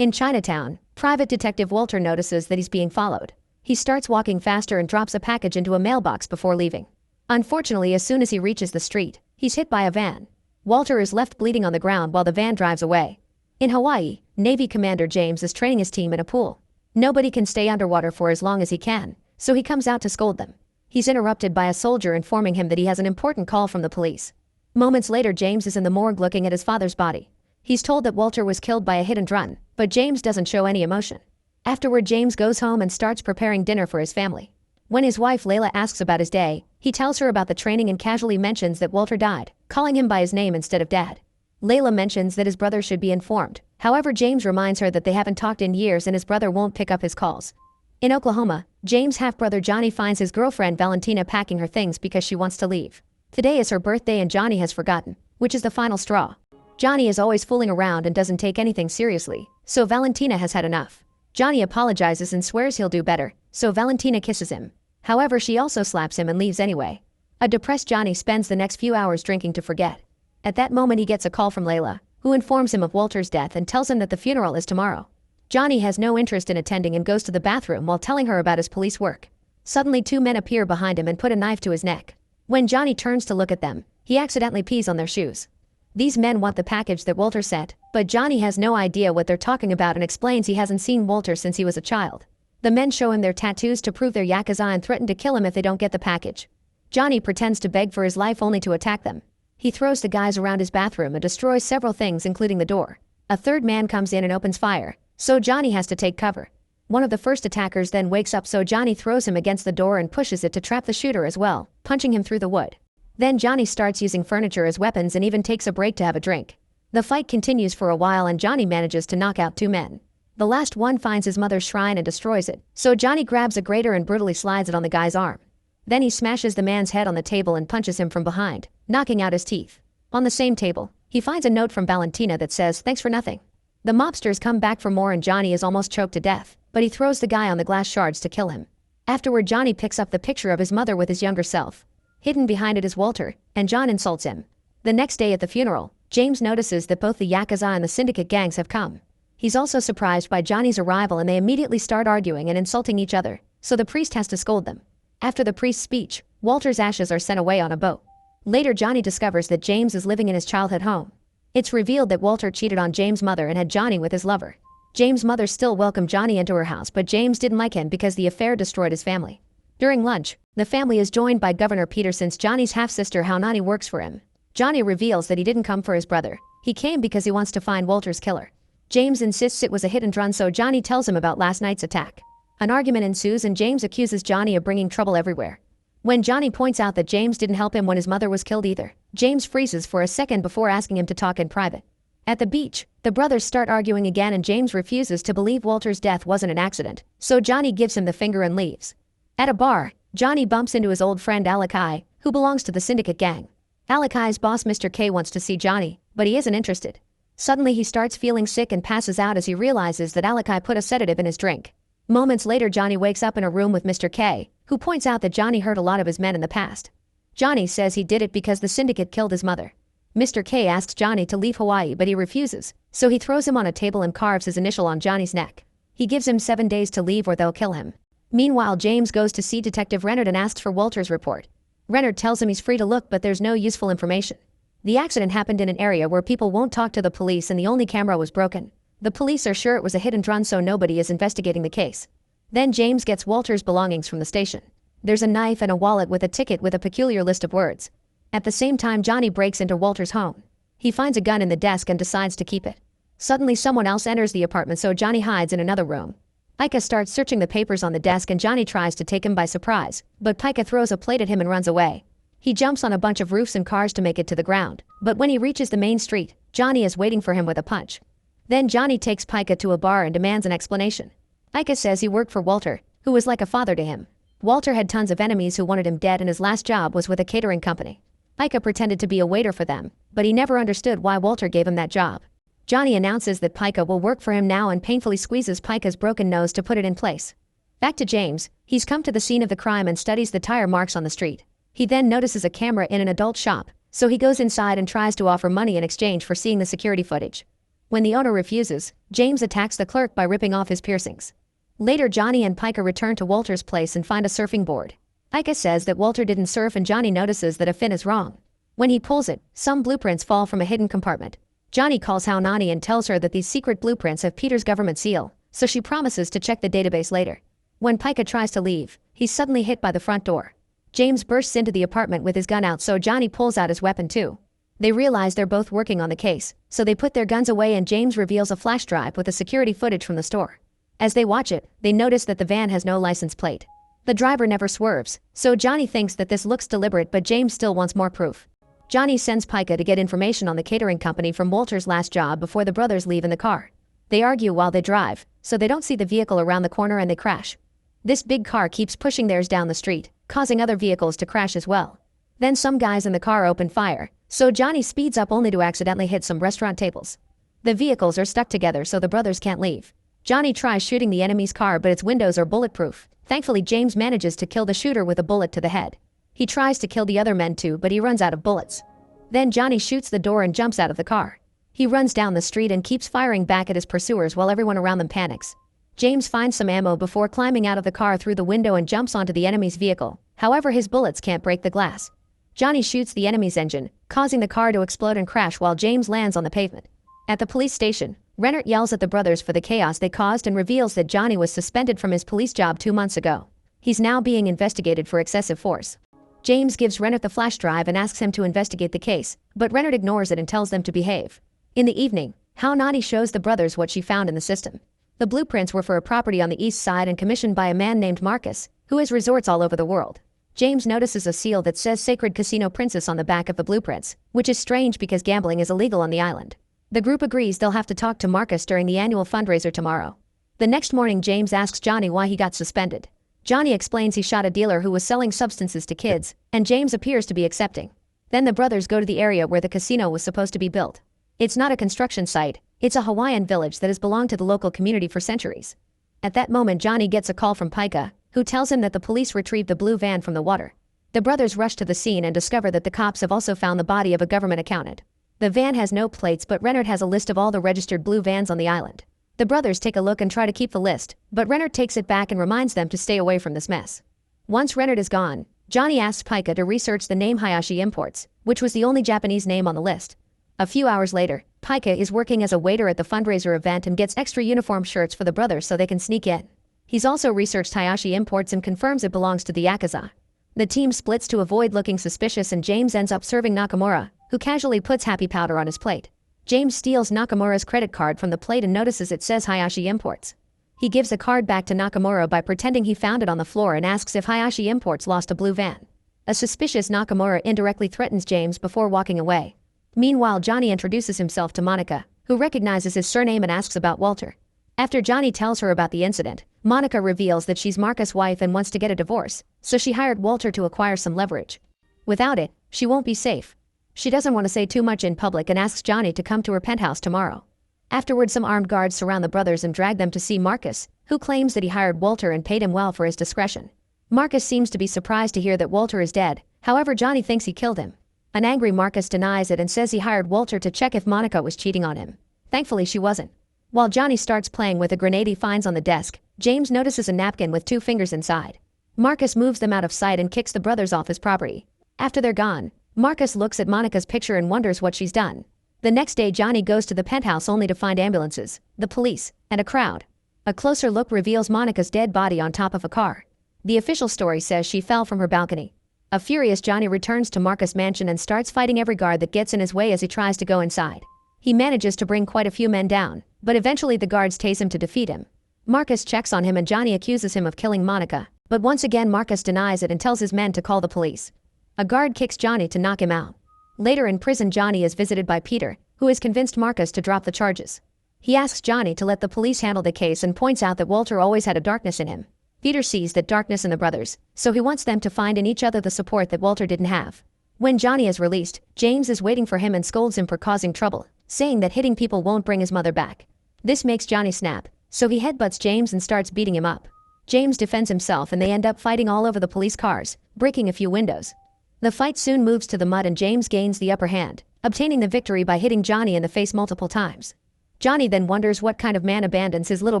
In Chinatown, Private Detective Walter notices that he's being followed. He starts walking faster and drops a package into a mailbox before leaving. Unfortunately, as soon as he reaches the street, he's hit by a van. Walter is left bleeding on the ground while the van drives away. In Hawaii, Navy Commander James is training his team in a pool. Nobody can stay underwater for as long as he can, so he comes out to scold them. He's interrupted by a soldier informing him that he has an important call from the police. Moments later, James is in the morgue looking at his father's body. He's told that Walter was killed by a hit and run, but James doesn't show any emotion. Afterward, James goes home and starts preparing dinner for his family. When his wife Layla asks about his day, he tells her about the training and casually mentions that Walter died, calling him by his name instead of Dad. Layla mentions that his brother should be informed. However, James reminds her that they haven't talked in years and his brother won't pick up his calls. In Oklahoma, James' half-brother Johnny finds his girlfriend Valentina packing her things because she wants to leave. Today is her birthday and Johnny has forgotten, which is the final straw. Johnny is always fooling around and doesn't take anything seriously, so Valentina has had enough. Johnny apologizes and swears he'll do better, so Valentina kisses him. However, she also slaps him and leaves anyway. A depressed Johnny spends the next few hours drinking to forget. At that moment, he gets a call from Layla, who informs him of Walter's death and tells him that the funeral is tomorrow. Johnny has no interest in attending and goes to the bathroom while telling her about his police work. Suddenly, two men appear behind him and put a knife to his neck. When Johnny turns to look at them, he accidentally pees on their shoes. These men want the package that Walter sent, but Johnny has no idea what they're talking about and explains he hasn't seen Walter since he was a child. The men show him their tattoos to prove they're Yakuza and threaten to kill him if they don't get the package. Johnny pretends to beg for his life only to attack them. He throws the guys around his bathroom and destroys several things including the door. A third man comes in and opens fire, so Johnny has to take cover. One of the first attackers then wakes up, so Johnny throws him against the door and pushes it to trap the shooter as well, punching him through the wood. Then Johnny starts using furniture as weapons and even takes a break to have a drink. The fight continues for a while and Johnny manages to knock out two men. The last one finds his mother's shrine and destroys it, so Johnny grabs a grater and brutally slides it on the guy's arm. Then he smashes the man's head on the table and punches him from behind, knocking out his teeth. On the same table, he finds a note from Valentina that says, "Thanks for nothing." The mobsters come back for more and Johnny is almost choked to death, but he throws the guy on the glass shards to kill him. Afterward, Johnny picks up the picture of his mother with his younger self. Hidden behind it is Walter, and John insults him. The next day at the funeral, James notices that both the Yakuza and the syndicate gangs have come. He's also surprised by Johnny's arrival and they immediately start arguing and insulting each other, so the priest has to scold them. After the priest's speech, Walter's ashes are sent away on a boat. Later, Johnny discovers that James is living in his childhood home. It's revealed that Walter cheated on James' mother and had Johnny with his lover. James' mother still welcomed Johnny into her house, but James didn't like him because the affair destroyed his family. During lunch, the family is joined by Governor Peter since Johnny's half-sister Haunani works for him. Johnny reveals that he didn't come for his brother. He came because he wants to find Walter's killer. James insists it was a hit and run, so Johnny tells him about last night's attack. An argument ensues and James accuses Johnny of bringing trouble everywhere. When Johnny points out that James didn't help him when his mother was killed either, James freezes for a second before asking him to talk in private. At the beach, the brothers start arguing again and James refuses to believe Walter's death wasn't an accident, so Johnny gives him the finger and leaves. At a bar, Johnny bumps into his old friend Alakai, who belongs to the syndicate gang. Alakai's boss Mr. K wants to see Johnny, but he isn't interested. Suddenly he starts feeling sick and passes out as he realizes that Alakai put a sedative in his drink. Moments later, Johnny wakes up in a room with Mr. K, who points out that Johnny hurt a lot of his men in the past. Johnny says he did it because the syndicate killed his mother. Mr. K asks Johnny to leave Hawaii, but he refuses, so he throws him on a table and carves his initial on Johnny's neck. He gives him 7 days to leave or they'll kill him. Meanwhile, James goes to see Detective Renard and asks for Walter's report. Renard tells him he's free to look, but there's no useful information. The accident happened in an area where people won't talk to the police and the only camera was broken. The police are sure it was a hit and run, so nobody is investigating the case. Then James gets Walter's belongings from the station. There's a knife and a wallet with a ticket with a peculiar list of words. At the same time, Johnny breaks into Walter's home. He finds a gun in the desk and decides to keep it. Suddenly someone else enters the apartment, so Johnny hides in another room. Pika starts searching the papers on the desk and Johnny tries to take him by surprise, but Pika throws a plate at him and runs away. He jumps on a bunch of roofs and cars to make it to the ground, but when he reaches the main street, Johnny is waiting for him with a punch. Then Johnny takes Pika to a bar and demands an explanation. Pika says he worked for Walter, who was like a father to him. Walter had tons of enemies who wanted him dead and his last job was with a catering company. Pika pretended to be a waiter for them, but he never understood why Walter gave him that job. Johnny announces that Pika will work for him now and painfully squeezes Pika's broken nose to put it in place. Back to James, he's come to the scene of the crime and studies the tire marks on the street. He then notices a camera in an adult shop, so he goes inside and tries to offer money in exchange for seeing the security footage. When the owner refuses, James attacks the clerk by ripping off his piercings. Later, Johnny and Pica return to Walter's place and find a surfing board. Pica says that Walter didn't surf and Johnny notices that a fin is wrong. When he pulls it, some blueprints fall from a hidden compartment. Johnny calls Nani and tells her that these secret blueprints have Peter's government seal, so she promises to check the database later. When Pica tries to leave, he's suddenly hit by the front door. James bursts into the apartment with his gun out, so Johnny pulls out his weapon too. They realize they're both working on the case, so they put their guns away and James reveals a flash drive with the security footage from the store. As they watch it, they notice that the van has no license plate. The driver never swerves, so Johnny thinks that this looks deliberate, but James still wants more proof. Johnny sends Pica to get information on the catering company from Walter's last job before the brothers leave in the car. They argue while they drive, so they don't see the vehicle around the corner and they crash. This big car keeps pushing theirs down the street, causing other vehicles to crash as well. Then some guys in the car open fire, so Johnny speeds up only to accidentally hit some restaurant tables. The vehicles are stuck together so the brothers can't leave. Johnny tries shooting the enemy's car, but its windows are bulletproof. Thankfully, James manages to kill the shooter with a bullet to the head. He tries to kill the other men too, but he runs out of bullets. Then Johnny shoots the door and jumps out of the car. He runs down the street and keeps firing back at his pursuers while everyone around them panics. James finds some ammo before climbing out of the car through the window and jumps onto the enemy's vehicle. However, his bullets can't break the glass. Johnny shoots the enemy's engine, causing the car to explode and crash while James lands on the pavement. At the police station, Rennert yells at the brothers for the chaos they caused and reveals that Johnny was suspended from his police job 2 months ago. He's now being investigated for excessive force. James gives Rennert the flash drive and asks him to investigate the case, but Rennert ignores it and tells them to behave. In the evening, Nani shows the brothers what she found in the system. The blueprints were for a property on the east side and commissioned by a man named Marcus, who has resorts all over the world. James notices a seal that says Sacred Casino Princess on the back of the blueprints, which is strange because gambling is illegal on the island. The group agrees they'll have to talk to Marcus during the annual fundraiser tomorrow. The next morning, James asks Johnny why he got suspended. Johnny explains he shot a dealer who was selling substances to kids, and James appears to be accepting. Then the brothers go to the area where the casino was supposed to be built. It's not a construction site, it's a Hawaiian village that has belonged to the local community for centuries. At that moment, Johnny gets a call from Pica, who tells him that the police retrieved the blue van from the water. The brothers rush to the scene and discover that the cops have also found the body of a government accountant. The van has no plates, but Rennert has a list of all the registered blue vans on the island. The brothers take a look and try to keep the list, but Rennert takes it back and reminds them to stay away from this mess. Once Rennert is gone, Johnny asks Pica to research the name Hayashi Imports, which was the only Japanese name on the list. A few hours later, Pica is working as a waiter at the fundraiser event and gets extra uniform shirts for the brothers so they can sneak in. He's also researched Hayashi Imports and confirms it belongs to the Yakuza. The team splits to avoid looking suspicious and James ends up serving Nakamura, who casually puts happy powder on his plate. James steals Nakamura's credit card from the plate and notices it says Hayashi Imports. He gives the card back to Nakamura by pretending he found it on the floor and asks if Hayashi Imports lost a blue van. A suspicious Nakamura indirectly threatens James before walking away. Meanwhile, Johnny introduces himself to Monica, who recognizes his surname and asks about Walter. After Johnny tells her about the incident, Monica reveals that she's Marcus' wife and wants to get a divorce, so she hired Walter to acquire some leverage. Without it, she won't be safe. She doesn't want to say too much in public and asks Johnny to come to her penthouse tomorrow. Afterward, some armed guards surround the brothers and drag them to see Marcus, who claims that he hired Walter and paid him well for his discretion. Marcus seems to be surprised to hear that Walter is dead, however Johnny thinks he killed him. An angry Marcus denies it and says he hired Walter to check if Monica was cheating on him. Thankfully, she wasn't. While Johnny starts playing with a grenade he finds on the desk, James notices a napkin with 2 fingers inside. Marcus moves them out of sight and kicks the brothers off his property. After they're gone, Marcus looks at Monica's picture and wonders what she's done. The next day, Johnny goes to the penthouse only to find ambulances, the police, and a crowd. A closer look reveals Monica's dead body on top of a car. The official story says she fell from her balcony. A furious Johnny returns to Marcus' mansion and starts fighting every guard that gets in his way as he tries to go inside. He manages to bring quite a few men down, but eventually the guards tase him to defeat him. Marcus checks on him and Johnny accuses him of killing Monica, but once again Marcus denies it and tells his men to call the police. A guard kicks Johnny to knock him out. Later in prison, Johnny is visited by Peter, who has convinced Marcus to drop the charges. He asks Johnny to let the police handle the case and points out that Walter always had a darkness in him. Peter sees that darkness in the brothers, so he wants them to find in each other the support that Walter didn't have. When Johnny is released, James is waiting for him and scolds him for causing trouble, saying that hitting people won't bring his mother back. This makes Johnny snap, so he headbutts James and starts beating him up. James defends himself and they end up fighting all over the police cars, breaking a few windows. The fight soon moves to the mud and James gains the upper hand, obtaining the victory by hitting Johnny in the face multiple times. Johnny then wonders what kind of man abandons his little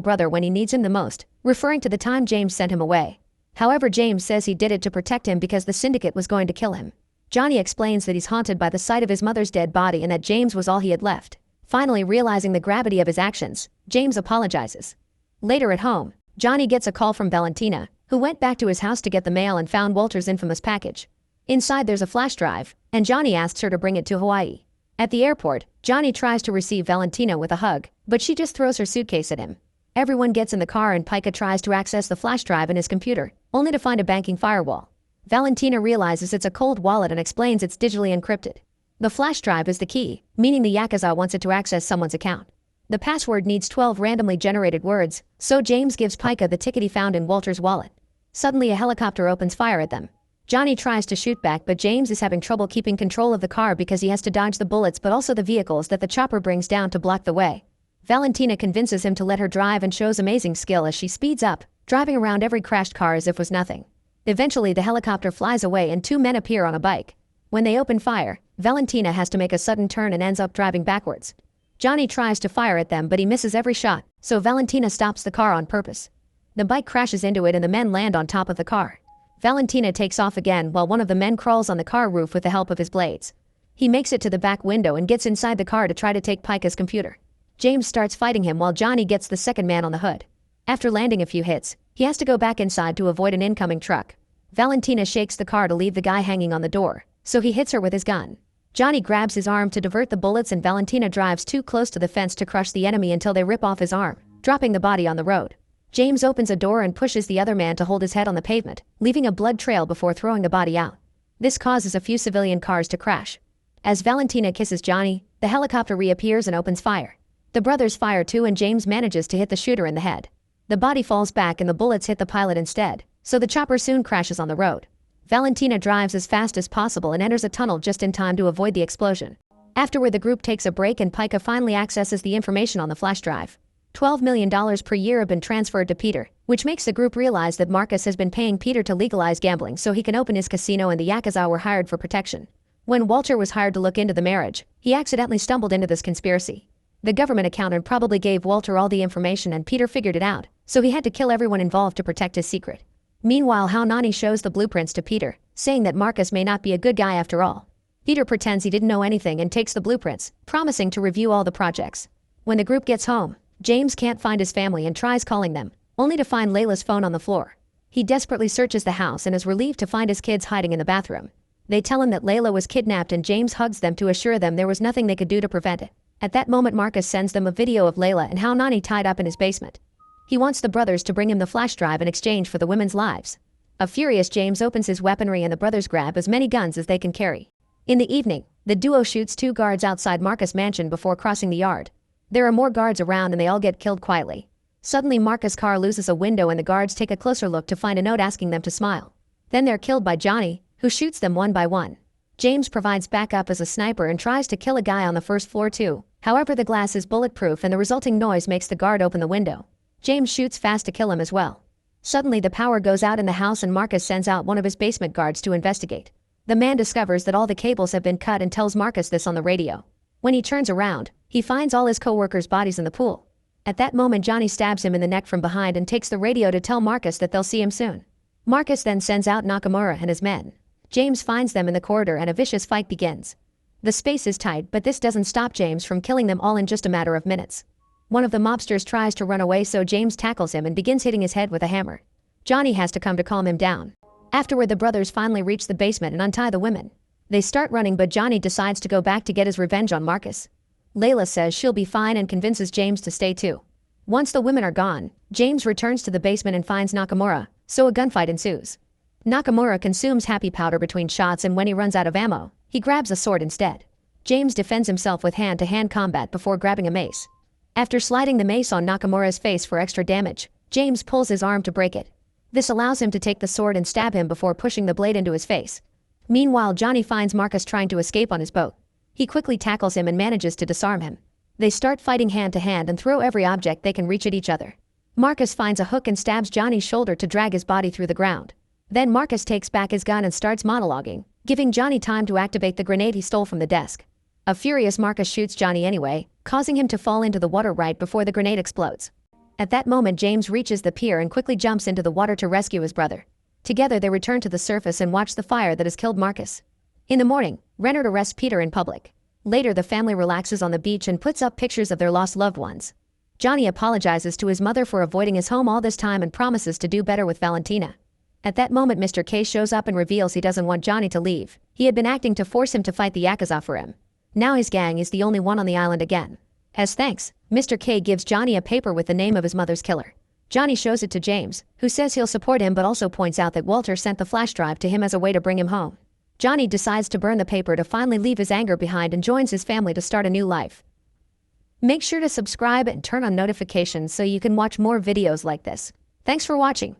brother when he needs him the most, referring to the time James sent him away. However, James says he did it to protect him because the syndicate was going to kill him. Johnny explains that he's haunted by the sight of his mother's dead body and that James was all he had left. Finally realizing the gravity of his actions, James apologizes. Later at home, Johnny gets a call from Valentina, who went back to his house to get the mail and found Walter's infamous package. Inside there's a flash drive, and Johnny asks her to bring it to Hawaii. At the airport, Johnny tries to receive Valentina with a hug, but she just throws her suitcase at him. Everyone gets in the car and Pika tries to access the flash drive in his computer, only to find a banking firewall. Valentina realizes it's a cold wallet and explains it's digitally encrypted. The flash drive is the key, meaning the Yakuza wants it to access someone's account. The password needs 12 randomly generated words, so James gives Pika the ticket he found in Walter's wallet. Suddenly a helicopter opens fire at them. Johnny tries to shoot back, but James is having trouble keeping control of the car because he has to dodge the bullets but also the vehicles that the chopper brings down to block the way. Valentina convinces him to let her drive and shows amazing skill as she speeds up, driving around every crashed car as if was nothing. Eventually the helicopter flies away and two men appear on a bike. When they open fire, Valentina has to make a sudden turn and ends up driving backwards. Johnny tries to fire at them but he misses every shot, so Valentina stops the car on purpose. The bike crashes into it and the men land on top of the car. Valentina takes off again while one of the men crawls on the car roof with the help of his blades. He makes it to the back window and gets inside the car to try to take Pika's computer. James starts fighting him while Johnny gets the second man on the hood. After landing a few hits, he has to go back inside to avoid an incoming truck. Valentina shakes the car to leave the guy hanging on the door, so he hits her with his gun. Johnny grabs his arm to divert the bullets and Valentina drives too close to the fence to crush the enemy until they rip off his arm, dropping the body on the road. James opens a door and pushes the other man to hold his head on the pavement, leaving a blood trail before throwing the body out. This causes a few civilian cars to crash. As Valentina kisses Johnny, the helicopter reappears and opens fire. The brothers fire too and James manages to hit the shooter in the head. The body falls back and the bullets hit the pilot instead, so the chopper soon crashes on the road. Valentina drives as fast as possible and enters a tunnel just in time to avoid the explosion. Afterward, the group takes a break and Pika finally accesses the information on the flash drive. $12 million per year have been transferred to Peter, which makes the group realize that Marcus has been paying Peter to legalize gambling so he can open his casino, and the Yakuza were hired for protection. When Walter was hired to look into the marriage, he accidentally stumbled into this conspiracy. The government accountant probably gave Walter all the information and Peter figured it out, so he had to kill everyone involved to protect his secret. Meanwhile, Nani shows the blueprints to Peter, saying that Marcus may not be a good guy after all. Peter pretends he didn't know anything and takes the blueprints, promising to review all the projects. When the group gets home, James can't find his family and tries calling them, only to find Layla's phone on the floor. He desperately searches the house and is relieved to find his kids hiding in the bathroom. They tell him that Layla was kidnapped and James hugs them to assure them there was nothing they could do to prevent it. At that moment, Marcus sends them a video of Layla and how Nani tied up in his basement. He wants the brothers to bring him the flash drive in exchange for the women's lives. A furious James opens his weaponry and the brothers grab as many guns as they can carry. In the evening, the duo shoots two guards outside Marcus' mansion before crossing the yard. There are more guards around and they all get killed quietly. Suddenly Marcus' car loses a window and the guards take a closer look to find a note asking them to smile. Then they're killed by Johnny, who shoots them one by one. James provides backup as a sniper and tries to kill a guy on the first floor too. However, the glass is bulletproof and the resulting noise makes the guard open the window. James shoots fast to kill him as well. Suddenly the power goes out in the house and Marcus sends out one of his basement guards to investigate. The man discovers that all the cables have been cut and tells Marcus this on the radio. When he turns around, he finds all his co-workers' bodies in the pool. At that moment, Johnny stabs him in the neck from behind and takes the radio to tell Marcus that they'll see him soon. Marcus then sends out Nakamura and his men. James finds them in the corridor and a vicious fight begins. The space is tight, but this doesn't stop James from killing them all in just a matter of minutes. One of the mobsters tries to run away, so James tackles him and begins hitting his head with a hammer. Johnny has to come to calm him down. Afterward, the brothers finally reach the basement and untie the women. They start running, but Johnny decides to go back to get his revenge on Marcus. Layla says she'll be fine and convinces James to stay too. Once the women are gone, James returns to the basement and finds Nakamura, so a gunfight ensues. Nakamura consumes happy powder between shots, and when he runs out of ammo, he grabs a sword instead. James defends himself with hand-to-hand combat before grabbing a mace. After sliding the mace on Nakamura's face for extra damage, James pulls his arm to break it. This allows him to take the sword and stab him before pushing the blade into his face. Meanwhile, Johnny finds Marcus trying to escape on his boat. He quickly tackles him and manages to disarm him. They start fighting hand-to-hand and throw every object they can reach at each other. Marcus finds a hook and stabs Johnny's shoulder to drag his body through the ground. Then Marcus takes back his gun and starts monologuing, giving Johnny time to activate the grenade he stole from the desk. A furious Marcus shoots Johnny anyway, causing him to fall into the water right before the grenade explodes. At that moment, James reaches the pier and quickly jumps into the water to rescue his brother. Together they return to the surface and watch the fire that has killed Marcus. In the morning, Renard arrests Peter in public. Later, the family relaxes on the beach and puts up pictures of their lost loved ones. Johnny apologizes to his mother for avoiding his home all this time and promises to do better with Valentina. At that moment, Mr. K shows up and reveals he doesn't want Johnny to leave. He had been acting to force him to fight the Yakuza for him. Now his gang is the only one on the island again. As thanks, Mr. K gives Johnny a paper with the name of his mother's killer. Johnny shows it to James, who says he'll support him but also points out that Walter sent the flash drive to him as a way to bring him home. Johnny decides to burn the paper to finally leave his anger behind and joins his family to start a new life. Make sure to subscribe and turn on notifications so you can watch more videos like this. Thanks for watching.